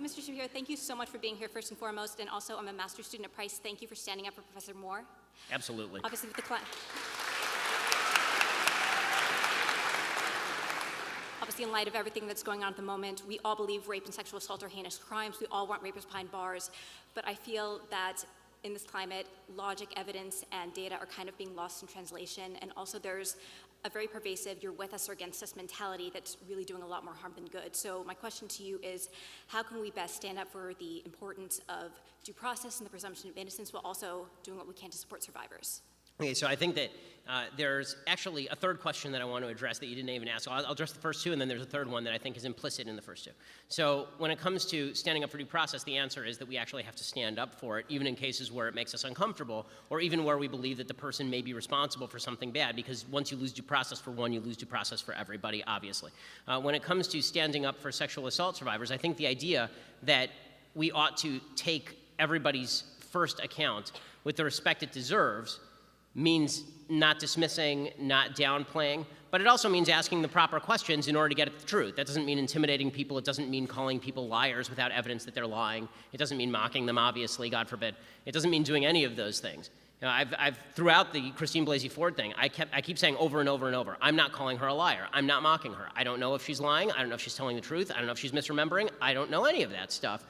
Mr. Shapiro, thank you so much for being here first and foremost, and also I'm a master's student at Price. Thank you for standing up for Professor Moore. Absolutely. Obviously, with the Obviously, in light of everything that's going on at the moment, we all believe rape and sexual assault are heinous crimes. We all want rapists behind bars. But I feel that in this climate, logic, evidence, and data are kind of being lost in translation. And also there's a very pervasive you're with us or against us mentality that's really doing a lot more harm than good. So my question to you is, how can we best stand up for the importance of due process and the presumption of innocence while also doing what we can to support survivors? Okay, so I think that there's actually a third question that I want to address that you didn't even ask. So I'll address the first two, and then there's a third one that I think is implicit in the first two. So when it comes to standing up for due process, the answer is that we actually have to stand up for it, even in cases where it makes us uncomfortable, or even where we believe that the person may be responsible for something bad, because once you lose due process for one, you lose due process for everybody, obviously. When it comes to standing up for sexual assault survivors, I think the idea that we ought to take everybody's first account with the respect it deserves means not dismissing, not downplaying, but it also means asking the proper questions in order to get at the truth. That doesn't mean intimidating people. It doesn't mean calling people liars without evidence that they're lying. It doesn't mean mocking them, obviously, God forbid. It doesn't mean doing any of those things. You know, I've throughout the Christine Blasey Ford thing, I keep saying over and over and over, I'm not calling her a liar. I'm not mocking her. I don't know if she's lying. I don't know if she's telling the truth. I don't know if she's misremembering. I don't know any of that stuff.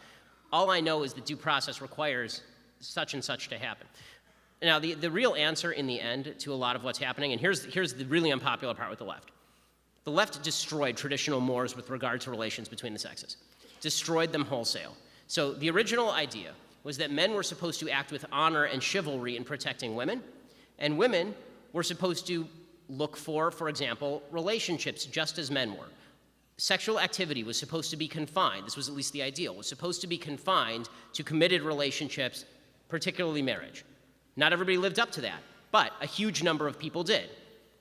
All I know is that due process requires such and such to happen. Now, the real answer in the end to a lot of what's happening, and here's the really unpopular part with the left. The left destroyed traditional mores with regard to relations between the sexes, destroyed them wholesale. So the original idea was that men were supposed to act with honor and chivalry in protecting women, and women were supposed to look for example, relationships just as men were. Sexual activity was supposed to be confined, this was at least the ideal, was supposed to be confined to committed relationships, particularly marriage. Not everybody lived up to that, but a huge number of people did.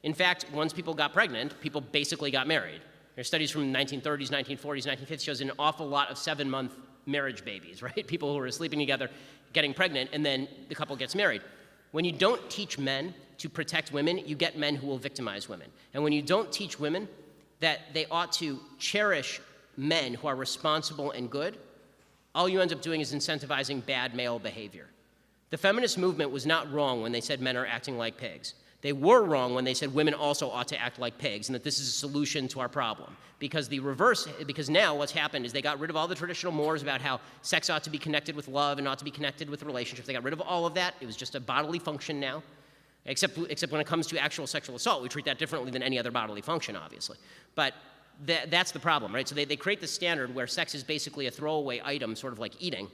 In fact, once people got pregnant, people basically got married. There's studies from the 1930s, 1940s, 1950s shows an awful lot of 7-month marriage babies, right? People who are sleeping together, getting pregnant, and then the couple gets married. When you don't teach men to protect women, you get men who will victimize women. And when you don't teach women that they ought to cherish men who are responsible and good, all you end up doing is incentivizing bad male behavior. The feminist movement was not wrong when they said men are acting like pigs. They were wrong when they said women also ought to act like pigs and that this is a solution to our problem. Because now what's happened is they got rid of all the traditional mores about how sex ought to be connected with love and ought to be connected with relationships. They got rid of all of that. It was just a bodily function now. Except when it comes to actual sexual assault, we treat that differently than any other bodily function, obviously. But that's the problem, right? So they create the standard where sex is basically a throwaway item, sort of like eating.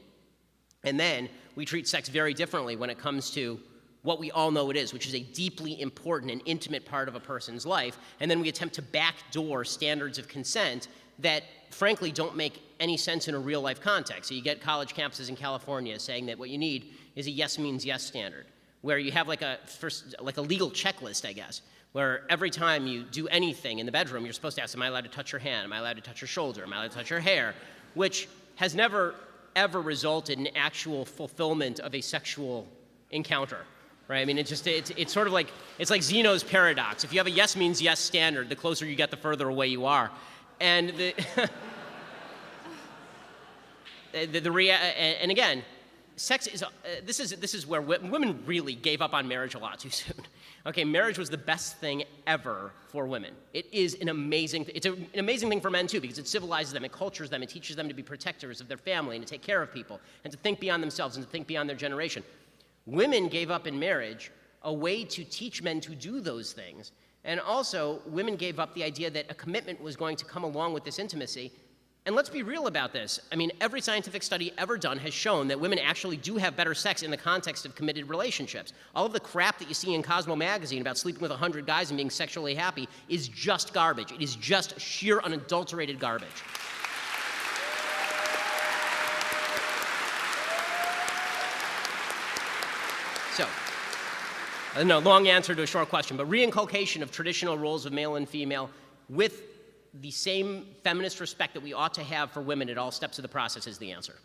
And then we treat sex very differently when it comes to what we all know it is, which is a deeply important and intimate part of a person's life. And then we attempt to backdoor standards of consent that, frankly, don't make any sense in a real-life context. So you get college campuses in California saying that what you need is a yes means yes standard, where you have like a legal checklist, I guess, where every time you do anything in the bedroom, you're supposed to ask, am I allowed to touch your hand? Am I allowed to touch your shoulder? Am I allowed to touch your hair? Which has never ever resulted in actual fulfillment of a sexual encounter, right? I mean, it's sort of like, it's like Zeno's paradox. If you have a yes means yes standard, the closer you get, the further away you are. And and again, sex is, this is where women really gave up on marriage a lot too soon. Okay, marriage was the best thing ever for women. It is an amazing thing for men too, because it civilizes them, it cultures them, it teaches them to be protectors of their family and to take care of people and to think beyond themselves and to think beyond their generation. Women gave up in marriage a way to teach men to do those things. And also, women gave up the idea that a commitment was going to come along with this intimacy. And let's be real about this. I mean, every scientific study ever done has shown that women actually do have better sex in the context of committed relationships. All of the crap that you see in Cosmo magazine about sleeping with 100 guys and being sexually happy is just garbage. It is just sheer unadulterated garbage. So, no, long answer to a short question, but reinculcation of traditional roles of male and female with the same feminist respect that we ought to have for women at all steps of the process is the answer.